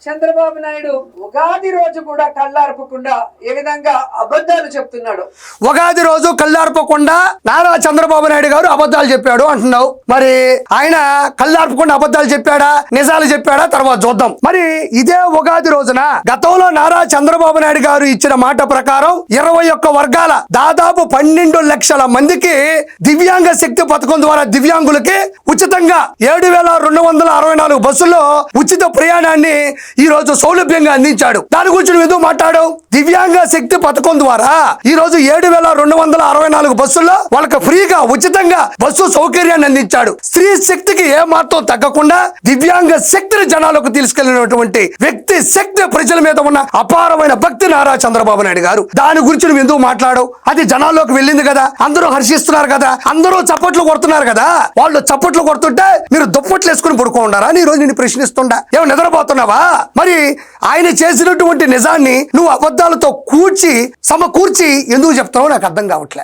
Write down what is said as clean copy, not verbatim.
చంద్రబాబు నాయుడు ఉగాది రోజు కూడా కళ్ళార్పకుండా ఏ విధంగా అబద్ధాలు చెప్తున్నాడు. ఉగాది రోజు కళ్ళార్పకుండా నారా చంద్రబాబు నాయుడు గారు అబద్ధాలు చెప్పాడు అంటున్నావు. మరి ఆయన కళ్ళార్పకుండా అబద్ధాలు చెప్పాడా, నిజాలు చెప్పాడా? తర్వాత చూద్దాం. మరి ఇదే ఉగాది రోజున గతంలో నారా చంద్రబాబు నాయుడు గారు ఇచ్చిన మాట ప్రకారం 21 వర్గాల దాదాపు 12 లక్షల మందికి దివ్యాంగ శక్తి పథకం ద్వారా దివ్యాంగులకి ఉచితంగా 7,264 బస్సుల్లో ఉచిత ప్రయాణాన్ని ఈ రోజు సౌలభ్యంగా అందించాడు. దాని గురించి నువ్వు ఎందుకు మాట్లాడావు? దివ్యాంగ శక్తి పథకం ద్వారా ఈ రోజు 7,264 బస్సుల్లో వాళ్ళకి ఫ్రీగా ఉచితంగా బస్సు సౌకర్యాన్ని అందించాడు. స్త్రీ శక్తికి ఏ మాత్రం తగ్గకుండా దివ్యాంగ శక్తిని జనాలకు తీసుకెళ్లినటువంటి వ్యక్తి శక్తి ప్రజల మీద ఉన్న అపారమైన భక్తి నారా చంద్రబాబు నాయుడు గారు. దాని గురించి నువ్వు ఎందుకు మాట్లాడవు? అది జనాల్లోకి వెళ్ళింది కదా, అందరూ హర్షిస్తున్నారు కదా, అందరూ చప్పట్లు కొడుతున్నారు కదా. వాళ్ళు చప్పట్లు కొడుతుంటే మీరు దుప్పట్లు వేసుకుని పడుకోండారా? ఈ రోజు నేను ప్రశ్నిస్తుండా, ఏమో నిద్రపోతున్నావా? మరి ఆయన చేసినటువంటి నిజాన్ని నువ్వు అబద్ధాలతో సమకూర్చి ఎందుకు చెప్తావో నాకు అర్థం కావట్లే.